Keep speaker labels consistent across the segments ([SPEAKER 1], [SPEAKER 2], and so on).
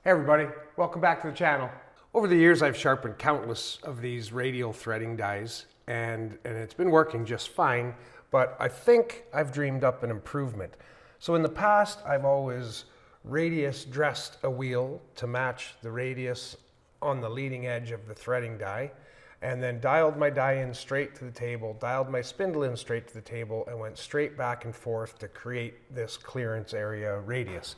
[SPEAKER 1] Hey everybody, welcome back to the channel. Over the years I've sharpened countless of these radial threading dies and it's been working just fine, but I think I've dreamed up an improvement. So in the past I've always radius dressed a wheel to match the radius on the leading edge of the threading die, and then dialed my die in straight to the table, dialed my spindle in straight to the table, and went straight back and forth to create this clearance area radius.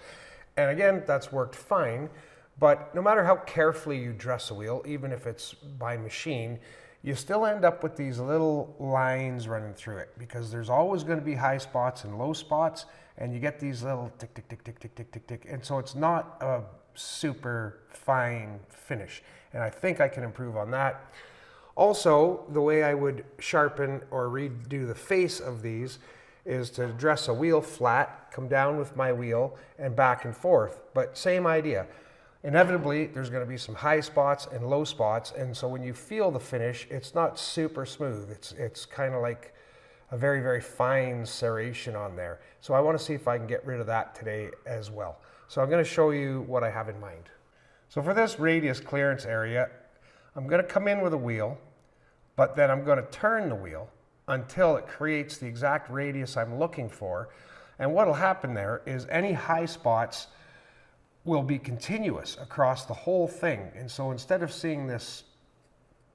[SPEAKER 1] And again, that's worked fine, but no matter how carefully you dress a wheel, even if it's by machine, you still end up with these little lines running through it because there's always going to be high spots and low spots, and you get these little tick, tick, tick, tick, tick, tick, tick, tick. And so it's not a super fine finish. And I think I can improve on that. Also, the way I would sharpen or redo the face of these is to dress a wheel flat, come down with my wheel, and back and forth. But same idea. Inevitably, there's going to be some high spots and low spots, and so when you feel the finish, it's not super smooth. It's kind of like a very, very fine serration on there. So I want to see if I can get rid of that today as well. So I'm going to show you what I have in mind. So for this radius clearance area, I'm going to come in with a wheel, but then I'm going to turn the wheel until it creates the exact radius I'm looking for. And what'll happen there is any high spots will be continuous across the whole thing. And so instead of seeing this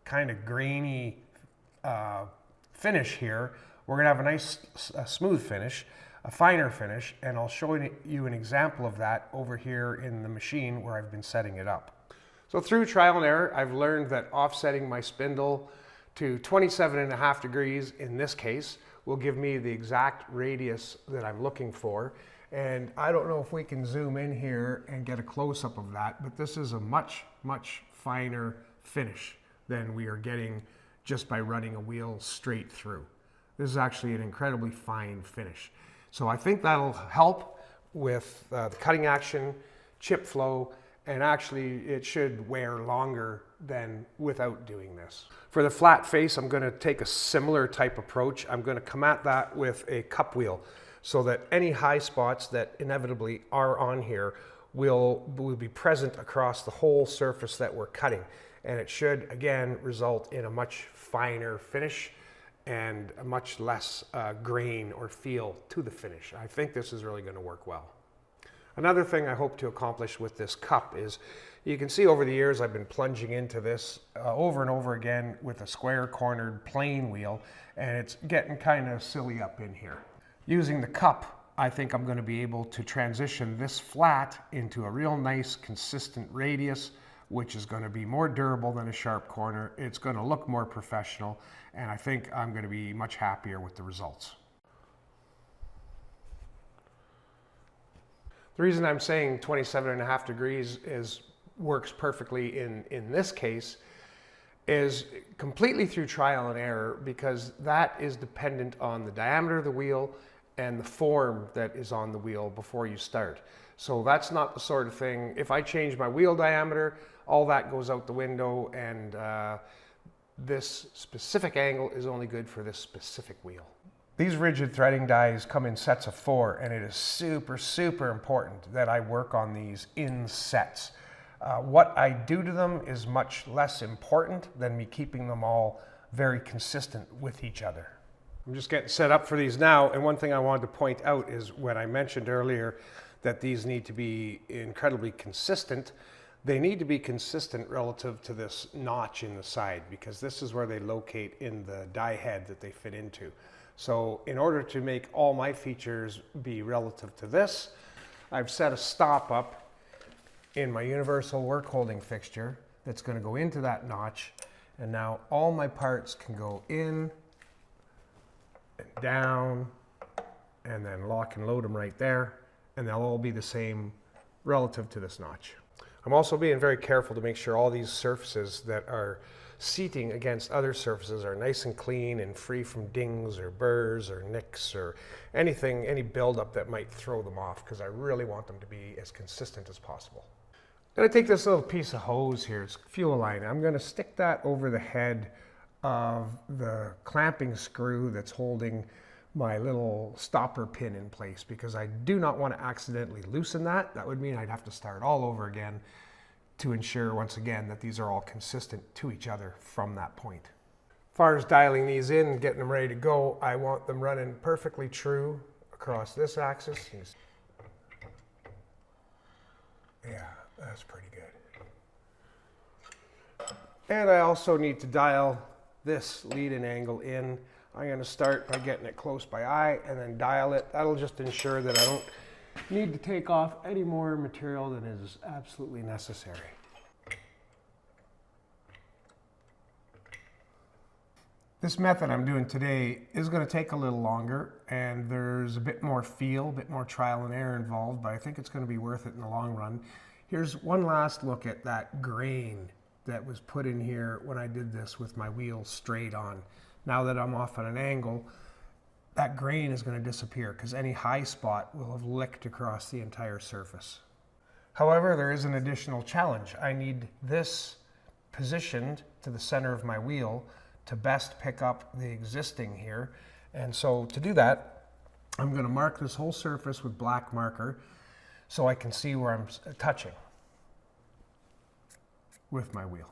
[SPEAKER 1] kind of grainy finish here, we're gonna have a nice smooth finish, a finer finish, and I'll show you an example of that over here in the machine where I've been setting it up. So through trial and error, I've learned that offsetting my spindle to 27.5 degrees in this case will give me the exact radius that I'm looking for. And I don't know if we can zoom in here and get a close-up of that, but this is a much, much finer finish than we are getting just by running a wheel straight through. This is actually an incredibly fine finish. So I think that'll help with the cutting action, chip flow, and actually it should wear longer than without doing this. For the flat face, I'm going to take a similar type approach. I'm going to come at that with a cup wheel so that any high spots that inevitably are on here will be present across the whole surface that we're cutting. And it should, again, result in a much finer finish and a much less grain or feel to the finish. I think this is really going to work well. Another thing I hope to accomplish with this cup is, you can see over the years I've been plunging into this over and over again with a square cornered plane wheel, and it's getting kind of silly up in here. Using the cup, I think I'm going to be able to transition this flat into a real nice consistent radius, which is going to be more durable than a sharp corner. It's going to look more professional, and I think I'm going to be much happier with the results. The reason I'm saying 27.5 degrees works perfectly in this case is completely through trial and error, because that is dependent on the diameter of the wheel and the form that is on the wheel before you start. So that's not the sort of thing, if I change my wheel diameter, all that goes out the window, and this specific angle is only good for this specific wheel. These rigid threading dies come in sets of 4, and it is super, super important that I work on these in sets. What I do to them is much less important than me keeping them all very consistent with each other. I'm just getting set up for these now, and one thing I wanted to point out is when I mentioned earlier that these need to be incredibly consistent, they need to be consistent relative to this notch in the side, because this is where they locate in the die head that they fit into. So in order to make all my features be relative to this, I've set a stop up in my universal work holding fixture that's going to go into that notch, and now all my parts can go in and down and then lock and load them right there, and they'll all be the same relative to this notch. I'm also being very careful to make sure all these surfaces that are seating against other surfaces are nice and clean and free from dings or burrs or nicks or anything, any buildup that might throw them off, because I really want them to be as consistent as possible. I'm going to take this little piece of hose here, it's fuel line. I'm going to stick that over the head of the clamping screw that's holding my little stopper pin in place, because I do not want to accidentally loosen that. That would mean I'd have to start all over again to ensure, once again, that these are all consistent to each other from that point. As far as dialing these in and getting them ready to go, I want them running perfectly true across this axis. Yeah, that's pretty good. And I also need to dial this lead-in angle in. I'm going to start by getting it close by eye and then dial it. That'll just ensure that I don't need to take off any more material than is absolutely necessary. This method I'm doing today is going to take a little longer, and there's a bit more feel, a bit more trial and error involved, but I think it's going to be worth it in the long run. Here's one last look at that grain that was put in here when I did this with my wheel straight on. Now that I'm off at an angle, that grain is going to disappear because any high spot will have licked across the entire surface. However, there is an additional challenge. I need this positioned to the center of my wheel to best pick up the existing here. And so to do that, I'm going to mark this whole surface with black marker so I can see where I'm touching with my wheel.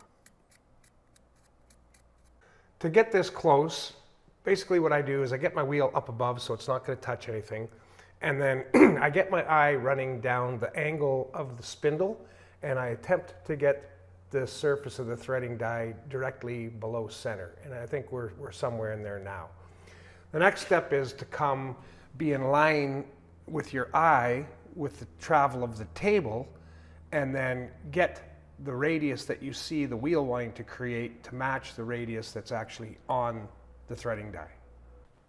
[SPEAKER 1] To get this close, basically what I do is I get my wheel up above so it's not going to touch anything, and then I get my eye running down the angle of the spindle, and I attempt to get the surface of the threading die directly below center, and I think we're somewhere in there now. The next step is to be in line with your eye with the travel of the table, and then get the radius that you see the wheel wanting to create to match the radius that's actually on the threading die.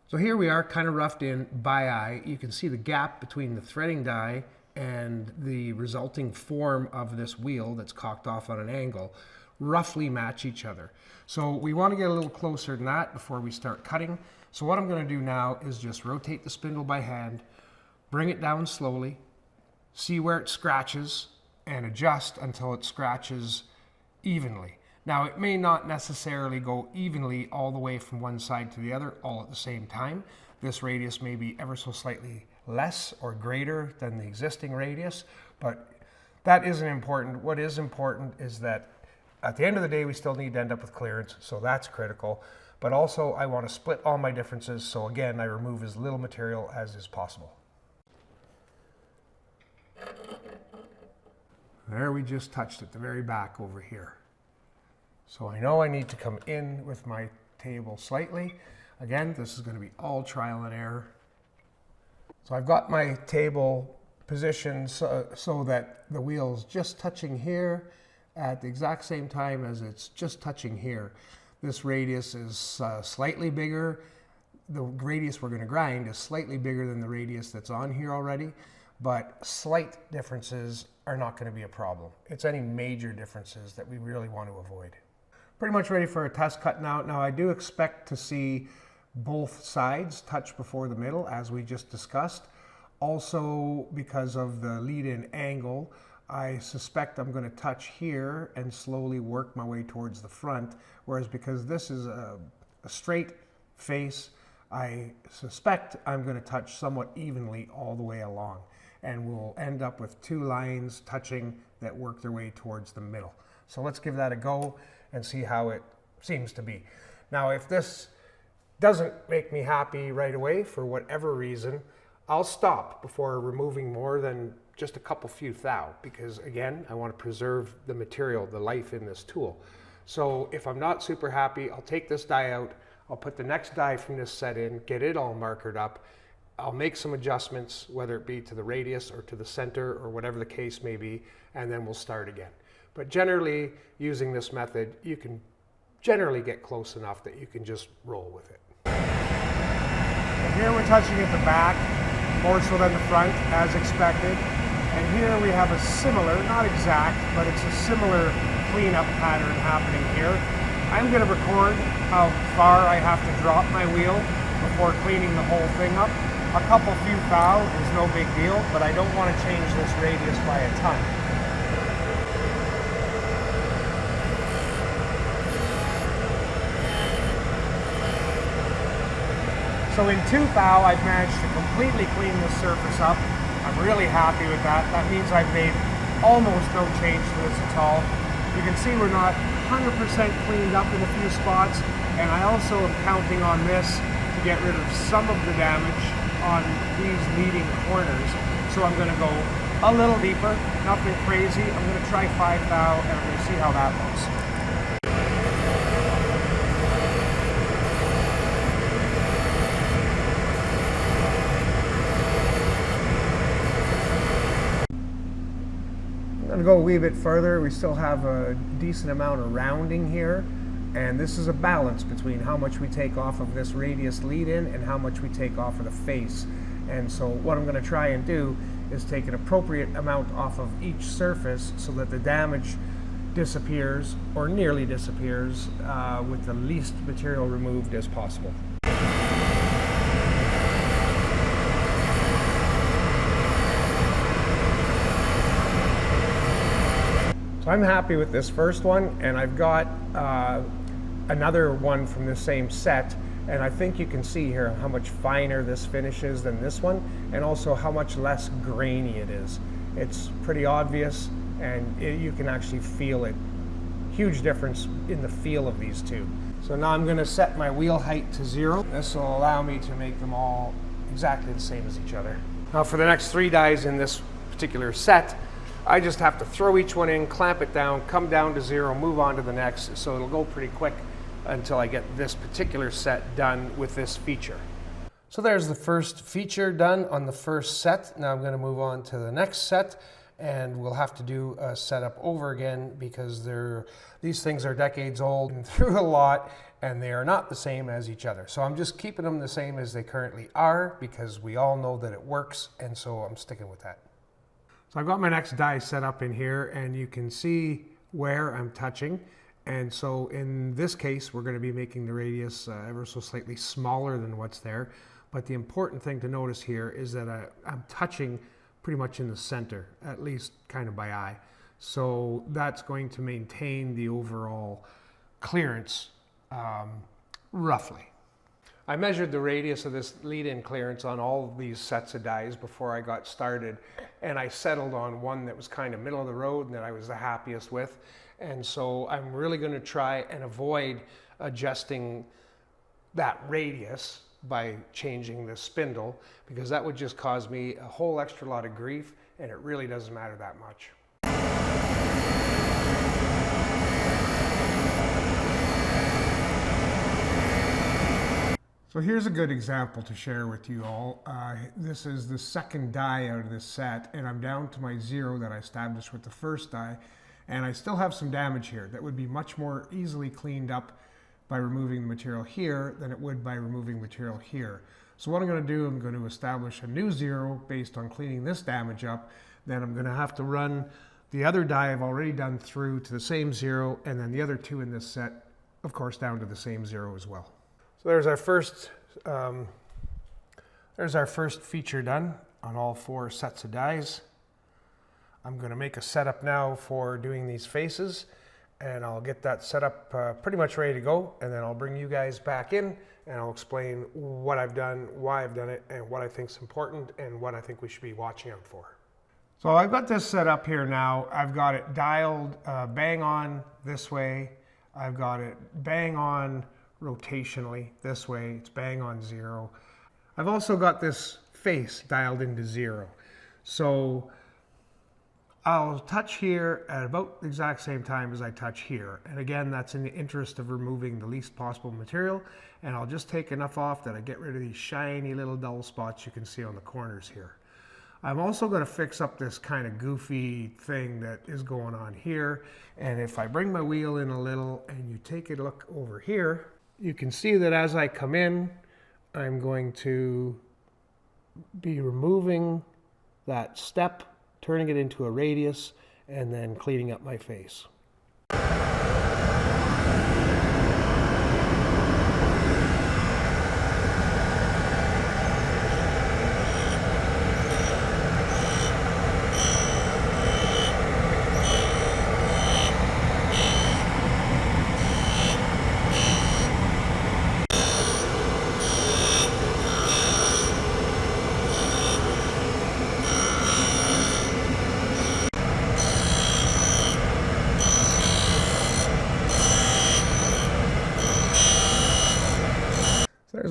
[SPEAKER 1] So here we are, kind of roughed in by eye. You can see the gap between the threading die and the resulting form of this wheel that's cocked off on an angle roughly match each other. So we want to get a little closer than that before we start cutting. So what I'm going to do now is just rotate the spindle by hand, bring it down slowly, see where it scratches, and adjust until it scratches evenly. Now, it may not necessarily go evenly all the way from one side to the other all at the same time. This radius may be ever so slightly less or greater than the existing radius, but that isn't important. What is important is that at the end of the day, we still need to end up with clearance, so that's critical. But also, I want to split all my differences, so again, I remove as little material as is possible. There, we just touched at the very back over here. So I know I need to come in with my table slightly. Again, this is going to be all trial and error. So I've got my table positioned so that the wheel's just touching here at the exact same time as it's just touching here. This radius is slightly bigger. The radius we're going to grind is slightly bigger than the radius that's on here already, but slight differences are not going to be a problem. It's any major differences that we really want to avoid. Pretty much ready for a test cut now. Now I do expect to see both sides touch before the middle, as we just discussed. Also, because of the lead-in angle, I suspect I'm going to touch here and slowly work my way towards the front, whereas because this is a straight face, I suspect I'm going to touch somewhat evenly all the way along, and we'll end up with two lines touching that work their way towards the middle. So let's give that a go and see how it seems to be. Now, if this doesn't make me happy right away for whatever reason, I'll stop before removing more than just a couple few thou, because again, I want to preserve the material, the life in this tool. So if I'm not super happy, I'll take this die out, I'll put the next die from this set in, get it all markered up, I'll make some adjustments, whether it be to the radius or to the center or whatever the case may be, and then we'll start again. But generally, using this method, you can generally get close enough that you can just roll with it. And here we're touching at the back, more so than the front, as expected. And here we have a similar, not exact, but it's a similar cleanup pattern happening here. I'm going to record how far I have to drop my wheel before cleaning the whole thing up. A couple few thou is no big deal, but I don't want to change this radius by a ton. So So in 2 thou, I've managed to completely clean this surface up. I'm really happy with that. That means I've made almost no change to this at all. You can see we're not 100% cleaned up in a few spots, and I also am counting on this to get rid of some of the damage on these leading corners. So I'm going to go a little deeper, nothing crazy. I'm going to try 5 thou, and I'm going to see how that looks. I'm going to go a wee bit further. We still have a decent amount of rounding here, and this is a balance between how much we take off of this radius lead-in and how much we take off of the face. And so what I'm going to try and do is take an appropriate amount off of each surface so that the damage disappears, or nearly disappears, with the least material removed as possible. So I'm happy with this first one, and I've got another one from the same set, and I think you can see here how much finer this finish is than this one, and also how much less grainy it is. It's pretty obvious, and you can actually feel it. Huge difference in the feel of these two. So now I'm going to set my wheel height to 0. This will allow me to make them all exactly the same as each other. Now for the next 3 dies in this particular set, I just have to throw each one in, clamp it down, come down to 0, move on to the next, so it'll go pretty quick until I get this particular set done with this feature. So there's the first feature done on the first set. Now I'm going to move on to the next set, and we'll have to do a setup over again because these things are decades old and through a lot, and they are not the same as each other. So I'm just keeping them the same as they currently are because we all know that it works, and so I'm sticking with that. So I've got my next die set up in here, and you can see where I'm touching. And so in this case, we're going to be making the radius ever so slightly smaller than what's there. But the important thing to notice here is that I'm touching pretty much in the center, at least kind of by eye. So that's going to maintain the overall clearance roughly. I measured the radius of this lead-in clearance on all of these sets of dies before I got started, and I settled on one that was kind of middle of the road and that I was the happiest with. And so I'm really going to try and avoid adjusting that radius by changing the spindle, because that would just cause me a whole extra lot of grief, and it really doesn't matter that much. So here's a good example to share with you all. This is the second die out of this set, and I'm down to my 0 that I established with the first die, and I still have some damage here that would be much more easily cleaned up by removing the material here than it would by removing material here. So what I'm going to do, I'm going to establish a new 0 based on cleaning this damage up. Then I'm going to have to run the other die I've already done through to the same 0, and then the other 2 in this set, of course, down to the same 0 as well. So there's our first feature done on all 4 sets of dies. I'm going to make a setup now for doing these faces, and I'll get that set up pretty much ready to go, and then I'll bring you guys back in and I'll explain what I've done, why I've done it, and what I think is important and what I think we should be watching out for. So I've got this set up here now. I've got it dialed bang on this way. I've got it bang on rotationally this way. It's bang on 0. I've also got this face dialed into 0. So I'll touch here at about the exact same time as I touch here. And again, that's in the interest of removing the least possible material. And I'll just take enough off that I get rid of these shiny little dull spots you can see on the corners here. I'm also going to fix up this kind of goofy thing that is going on here. And if I bring my wheel in a little and you take a look over here, you can see that as I come in, I'm going to be removing that step, turning it into a radius, and then cleaning up my face.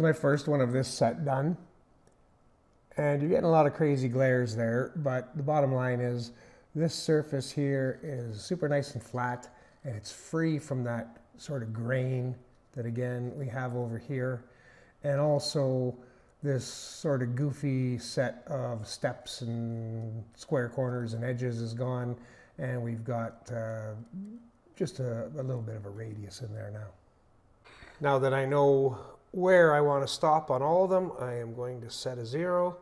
[SPEAKER 1] there's my first one of this set done. And you're getting a lot of crazy glares there, but the bottom line is this surface here is super nice and flat, and it's free from that sort of grain that again we have over here. And also this sort of goofy set of steps and square corners and edges is gone, and we've got just a little bit of a radius in there now. Now that I know where I want to stop on all of them, I am going to set a 0.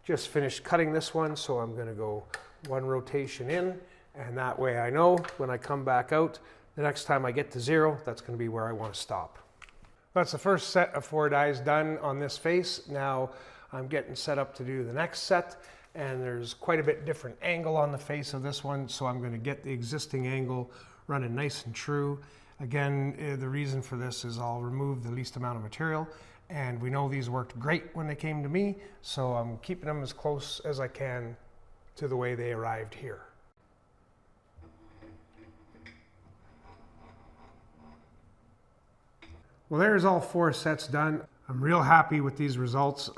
[SPEAKER 1] Just finished cutting this one, so I'm going to go one rotation in, and that way I know when I come back out, the next time I get to 0, that's going to be where I want to stop. That's the first set of 4 dies done on this face. Now I'm getting set up to do the next set, and there's quite a bit different angle on the face of this one, so I'm going to get the existing angle running nice and true. Again, the reason for this is I'll remove the least amount of material, and we know these worked great when they came to me, so I'm keeping them as close as I can to the way they arrived here. Well, there's all 4 sets done. I'm real happy with these results.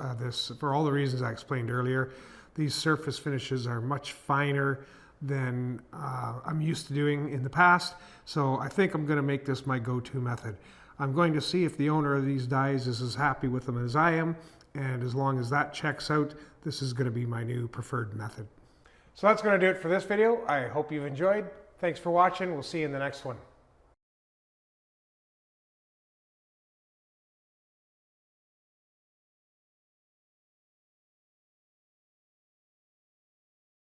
[SPEAKER 1] For all the reasons I explained earlier, these surface finishes are much finer than I'm used to doing in the past. So I think I'm going to make this my go-to method. I'm going to see if the owner of these dies is as happy with them as I am. And as long as that checks out, this is going to be my new preferred method. So that's going to do it for this video. I hope you've enjoyed. Thanks for watching. We'll see you in the next one.